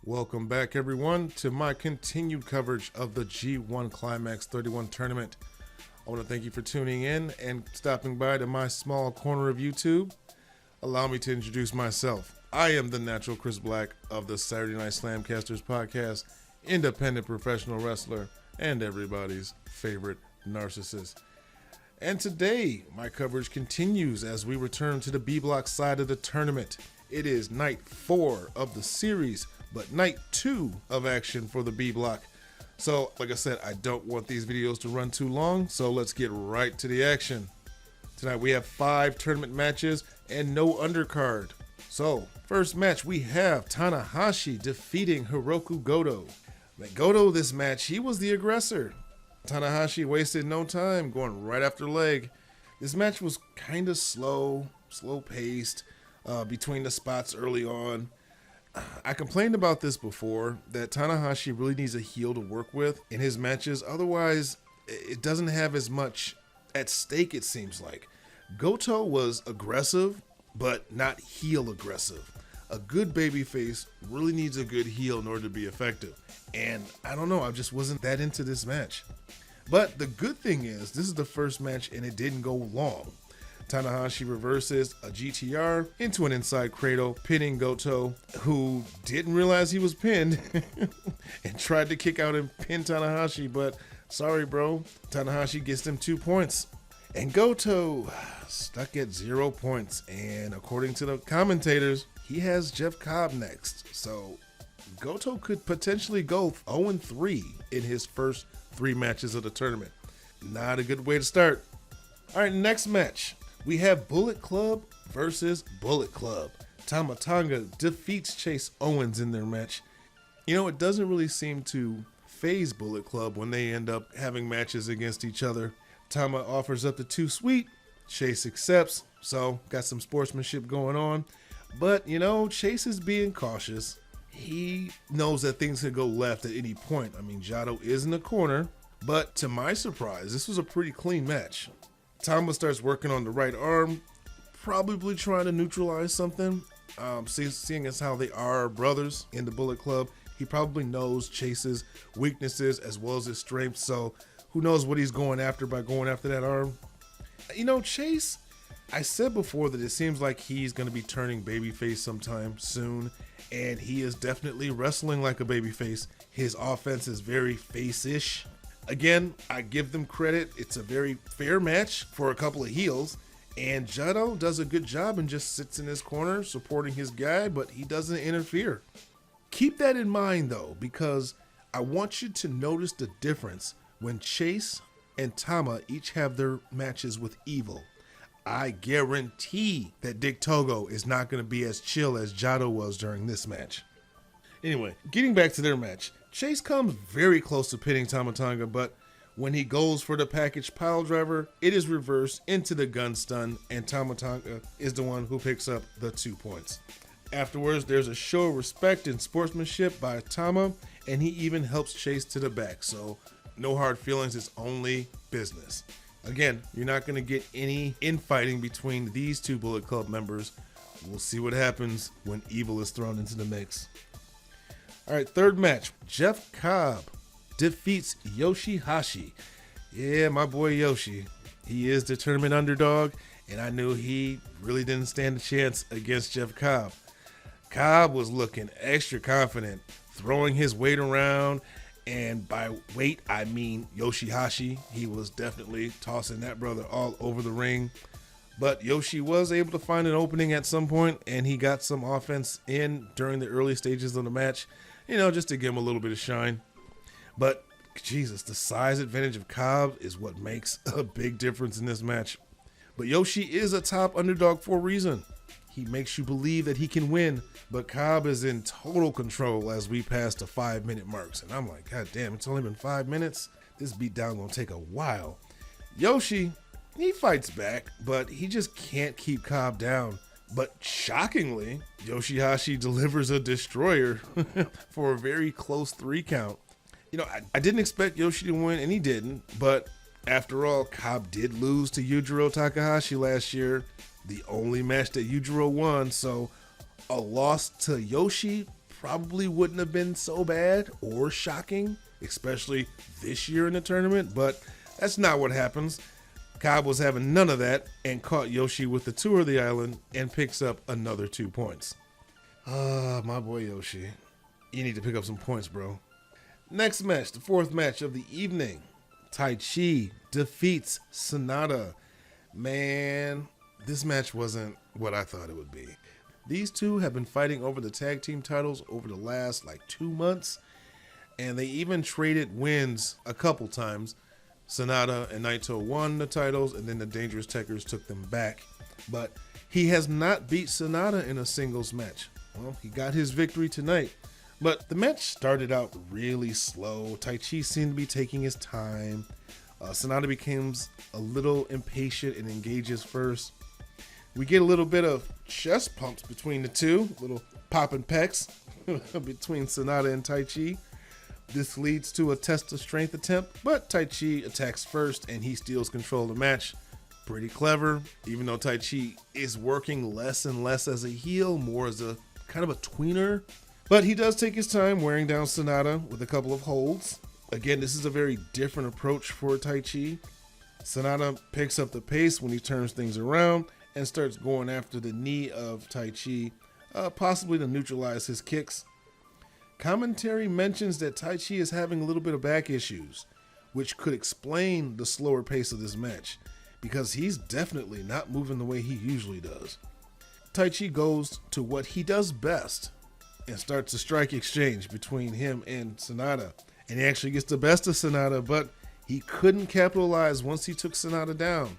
Welcome back, everyone, to my continued coverage of the G1 Climax 31 tournament. I want to thank you for tuning in and stopping by to my small corner of YouTube. Allow me to introduce myself. I am the natural Chris Black of the Saturday Night SlamCasters podcast, independent professional wrestler, and everybody's favorite narcissist. And today, my coverage continues as we return to the B-Block side of the tournament. It is night 4 of the series, but night 2 of action for the B-Block. So, like I said, I don't want these videos to run too long, so let's get right to the action. Tonight we have 5 tournament matches and no undercard. So, first match we have Tanahashi defeating Heroku Goto. Goto, this match, he was the aggressor. Tanahashi wasted no time going right after leg. This match was kind of slow paced between the spots early on. I complained about this before, that Tanahashi really needs a heel to work with in his matches. Otherwise, it doesn't have as much at stake, it seems like. Goto was aggressive, but not heel aggressive. A good babyface really needs a good heel in order to be effective. And I don't know, I just wasn't that into this match. But the good thing is, this is the first match and it didn't go long. Tanahashi reverses a GTR into an inside cradle, pinning Goto, who didn't realize he was pinned and tried to kick out and pin Tanahashi, but sorry bro, Tanahashi gets them 2 points. And Goto stuck at 0 points, and according to the commentators, he has Jeff Cobb next. So Goto could potentially go 0-3 in his first 3 matches of the tournament. Not a good way to start. All right, next match. We have Bullet Club versus Bullet Club. Tama defeats Chase Owens in their match. You know, it doesn't really seem to phase Bullet Club when they end up having matches against each other. Tama offers up the 2 sweet. Chase accepts, so got some sportsmanship going on. But, you know, Chase is being cautious. He knows that things could go left at any point. I mean, Jado is in the corner, but to my surprise, this was a pretty clean match. Tama starts working on the right arm, probably trying to neutralize something. Seeing as how they are brothers in the Bullet Club, he probably knows Chase's weaknesses as well as his strengths, so who knows what he's going after by going after that arm. You know, Chase, I said before that it seems like he's going to be turning babyface sometime soon, and he is definitely wrestling like a babyface. His offense is very face-ish. Again, I give them credit. It's a very fair match for a couple of heels, and Jado does a good job and just sits in his corner supporting his guy, but he doesn't interfere. Keep that in mind though, because I want you to notice the difference when Chase and Tama each have their matches with Evil. I guarantee that Dick Togo is not going to be as chill as Jado was during this match. Anyway, getting back to their match, Chase comes very close to pinning Tama, but when he goes for the package pile driver, it is reversed into the gun stun, and Tama is the one who picks up the 2 points. Afterwards, there's a show of respect and sportsmanship by Tama, and he even helps Chase to the back, so no hard feelings, it's only business. Again, you're not going to get any infighting between these 2 Bullet Club members. We'll see what happens when Evil is thrown into the mix. All right, third match. Jeff Cobb defeats Yoshi-Hashi. Yeah, my boy Yoshi. He is the tournament underdog, and I knew he really didn't stand a chance against Jeff Cobb. Cobb was looking extra confident, throwing his weight around, and by weight, I mean Yoshi-Hashi. He was definitely tossing that brother all over the ring. But Yoshi was able to find an opening at some point, and he got some offense in during the early stages of the match, you know, just to give him a little bit of shine. But, Jesus, the size advantage of Cobb is what makes a big difference in this match. But Yoshi is a top underdog for a reason. He makes you believe that he can win, but Cobb is in total control as we pass the 5-minute marks. And I'm like, God damn, it's only been 5 minutes? This beatdown gonna take a while. Yoshi, he fights back, but he just can't keep Cobb down. But shockingly, Yoshi-Hashi delivers a destroyer for a very close 3 count. You know, I didn't expect Yoshi to win, and he didn't. But after all, Cobb did lose to Yujiro Takahashi last year, the only match that Yujiro won. So a loss to Yoshi probably wouldn't have been so bad or shocking, especially this year in the tournament, but that's not what happens. Cobb was having none of that and caught Yoshi with the tour of the island and picks up another 2 points. My boy Yoshi, you need to pick up some points, bro. Next match, the fourth match of the evening. Taichi defeats Sanada. Man, this match wasn't what I thought it would be. These two have been fighting over the tag team titles over the last 2 months, and they even traded wins a couple times. Sanada and Naito won the titles, and then the Dangerous Tekkers took them back. But he has not beat Sanada in a singles match. Well, he got his victory tonight. But the match started out really slow. Taichi seemed to be taking his time. Sanada becomes a little impatient and engages first. We get a little bit of chest pumps between the two, little popping pecs between Sanada and Taichi. This leads to a test of strength attempt, but Taichi attacks first and he steals control of the match. Pretty clever, even though Taichi is working less and less as a heel, more as a kind of a tweener. But he does take his time wearing down Sanada with a couple of holds. Again, this is a very different approach for Taichi. Sanada picks up the pace when he turns things around and starts going after the knee of Taichi, possibly to neutralize his kicks. Commentary mentions that Taichi is having a little bit of back issues, which could explain the slower pace of this match, because he's definitely not moving the way he usually does. Taichi goes to what he does best and starts a strike exchange between him and Sanada. And he actually gets the best of Sanada, but he couldn't capitalize once he took Sanada down.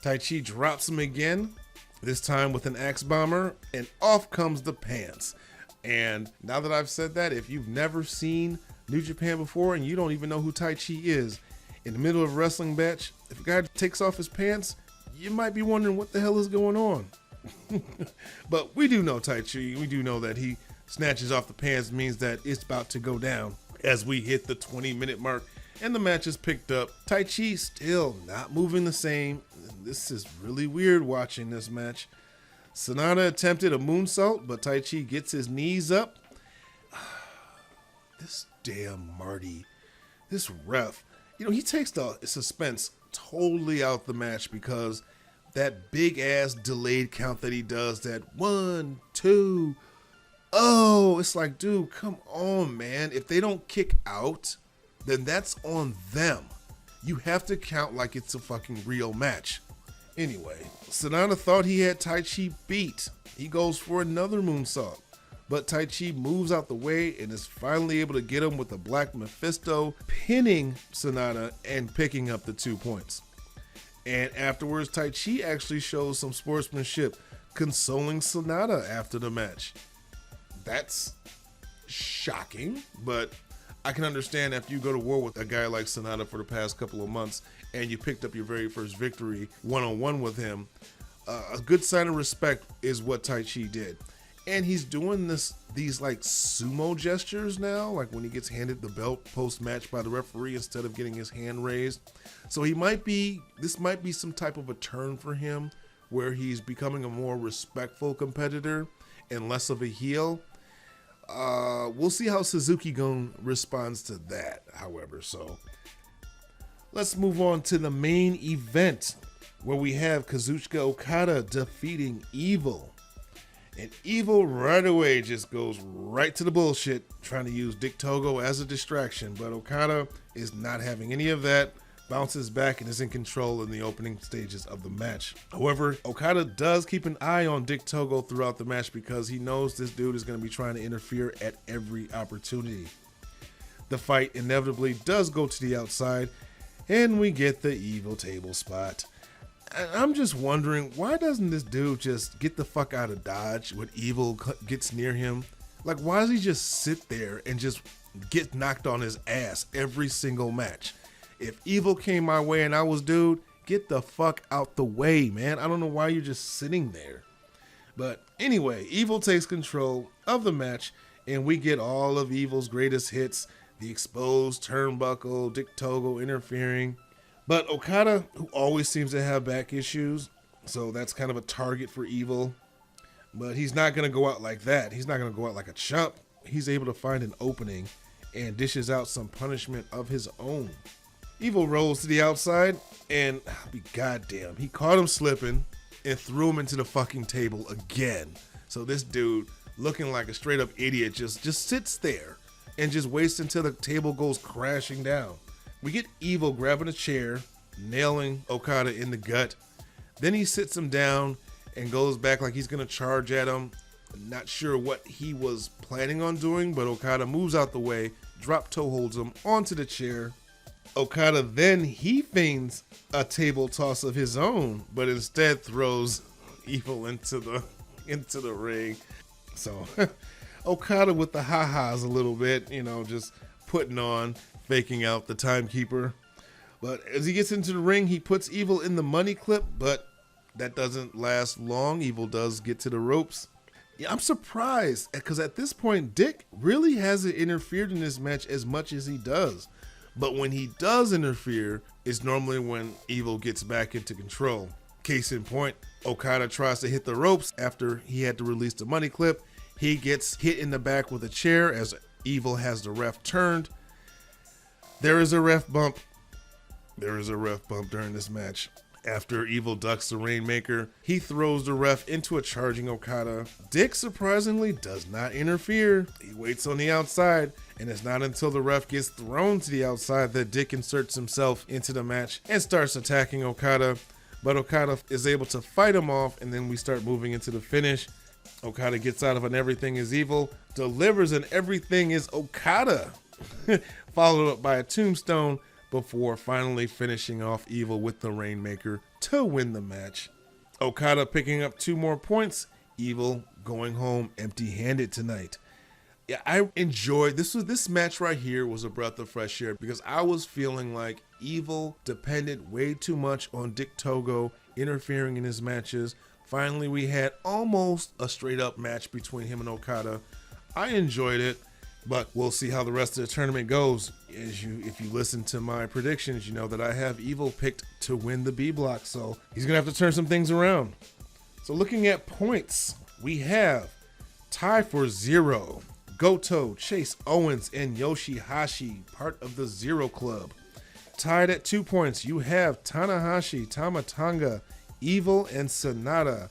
Taichi drops him again, this time with an axe bomber, and off comes the pants. And now that I've said that, if you've never seen New Japan before and you don't even know who Taichi is, in the middle of a wrestling match, if a guy takes off his pants, you might be wondering what the hell is going on. But we do know Taichi. We do know that he snatches off the pants means that it's about to go down as we hit the 20-minute mark and the match is picked up. Taichi still not moving the same. This is really weird watching this match. Sanada attempted a moonsault, but Taichi gets his knees up. This damn Marty, this ref, he takes the suspense totally out the match because that big ass delayed count that he does, that 1, 2, oh, it's like, dude, come on, man. If they don't kick out, then that's on them. You have to count like it's a fucking real match. Anyway, Sanada thought he had Taichi beat. He goes for another moonsault, but Taichi moves out the way and is finally able to get him with a Black Mephisto, pinning Sanada and picking up the 2 points. And afterwards, Taichi actually shows some sportsmanship, consoling Sanada after the match. That's shocking, but I can understand after you go to war with a guy like Sanada for the past couple of months and you picked up your very first victory one-on-one with him, a good sign of respect is what Taichi did. And he's doing these like sumo gestures now, like when he gets handed the belt post-match by the referee instead of getting his hand raised. So this might be some type of a turn for him where he's becoming a more respectful competitor and less of a heel. We'll see how Suzuki-gun responds to that, however. So let's move on to the main event where we have Kazuchika Okada defeating Evil. And Evil right away just goes right to the bullshit, trying to use Dick Togo as a distraction. But Okada is not having any of that, bounces back and is in control in the opening stages of the match. However, Okada does keep an eye on Dick Togo throughout the match because he knows this dude is going to be trying to interfere at every opportunity. The fight inevitably does go to the outside, and we get the Evil table spot. I'm just wondering, why doesn't this dude just get the fuck out of Dodge when Evil gets near him? Like, why does he just sit there and just get knocked on his ass every single match? If Evil came my way and I was dude, get the fuck out the way, man. I don't know why you're just sitting there. But anyway, Evil takes control of the match and we get all of Evil's greatest hits, the exposed turnbuckle, Dick Togo interfering. But Okada, who always seems to have back issues, so that's kind of a target for Evil. But he's not going to go out like that. He's not going to go out like a chump. he's able to find an opening and dishes out some punishment of his own. Evil rolls to the outside, and I'll be goddamn, he caught him slipping and threw him into the fucking table again. So this dude, looking like a straight up idiot, just sits there and just waits until the table goes crashing down. We get Evil grabbing a chair, nailing Okada in the gut. Then he sits him down and goes back like he's gonna charge at him. Not sure what he was planning on doing, but Okada moves out the way, drop toe holds him onto the chair. Okada then he feigns a table toss of his own, but instead throws Evil into the ring. So Okada with the ha-has a little bit, just putting on, faking out the timekeeper. But as he gets into the ring, he puts Evil in the money clip, but that doesn't last long. Evil does get to the ropes. Yeah, I'm surprised because at this point, Dick really hasn't interfered in this match as much as he does. But when he does interfere, it's normally when Evil gets back into control. Case in point, Okada tries to hit the ropes after he had to release the money clip. He gets hit in the back with a chair as Evil has the ref turned. There is a ref bump. There is a ref bump during this match. After Evil ducks the Rainmaker, he throws the ref into a charging Okada. Dick surprisingly does not interfere. He waits on the outside, and it's not until the ref gets thrown to the outside that Dick inserts himself into the match and starts attacking Okada. But Okada is able to fight him off, and then we start moving into the finish. Okada gets out of an Everything is Evil, delivers an Everything is Okada, followed up by a tombstone, before finally finishing off Evil with the Rainmaker to win the match. Okada picking up 2 more points, Evil going home empty-handed tonight. Yeah, I enjoyed this match right here was a breath of fresh air because I was feeling like Evil depended way too much on Dick Togo interfering in his matches. Finally, we had almost a straight up match between him and Okada. I enjoyed it. But we'll see how the rest of the tournament goes. If you listen to my predictions, you know that I have Evil picked to win the B block. So he's going to have to turn some things around. So looking at points, we have tie for 0. Goto, Chase Owens, and Yoshi-Hashi, part of the Zero Club. Tied at 2 points, you have Tanahashi, Tama, Tonga, Evil, and SANADA.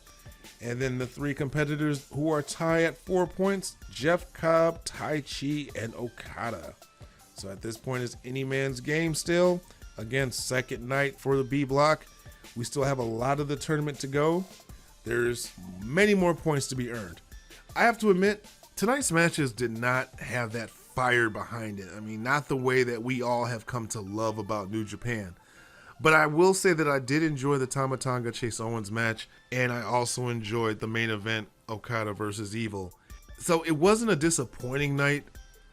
And then the 3 competitors who are tied at 4 points, Jeff Cobb, Taichi, and Okada. So at this point, it's any man's game still. Again, second night for the B block. We still have a lot of the tournament to go. There's many more points to be earned. I have to admit, tonight's matches did not have that fire behind it. I mean, not the way that we all have come to love about New Japan. But I will say that I did enjoy the Tama Tonga Chase Owens match, and I also enjoyed the main event, Okada versus Evil. So it wasn't a disappointing night.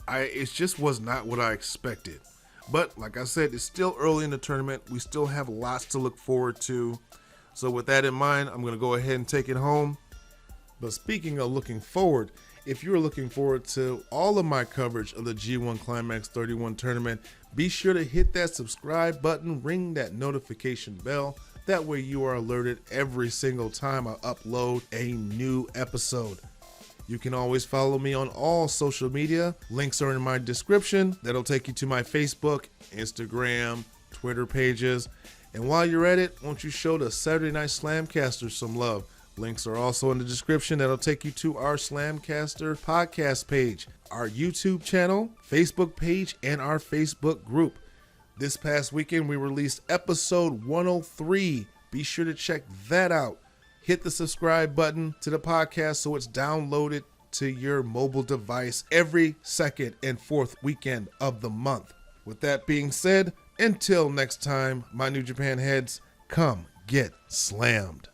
It just was not what I expected. But like I said, it's still early in the tournament. We still have lots to look forward to. So with that in mind, I'm going to go ahead and take it home. But speaking of looking forward, if you're looking forward to all of my coverage of the G1 Climax 31 tournament, be sure to hit that subscribe button, ring that notification bell. That way you are alerted every single time I upload a new episode. You can always follow me on all social media. Links are in my description. That'll take you to my Facebook, Instagram, Twitter pages. And while you're at it, won't you show the Saturday Night SlamCasters some love? Links are also in the description. That'll take you to our SlamCaster podcast page, our YouTube channel, Facebook page, and our Facebook group. This past weekend, we released episode 103. Be sure to check that out. Hit the subscribe button to the podcast so it's downloaded to your mobile device every second and fourth weekend of the month. With that being said, until next time, my New Japan heads, come get slammed.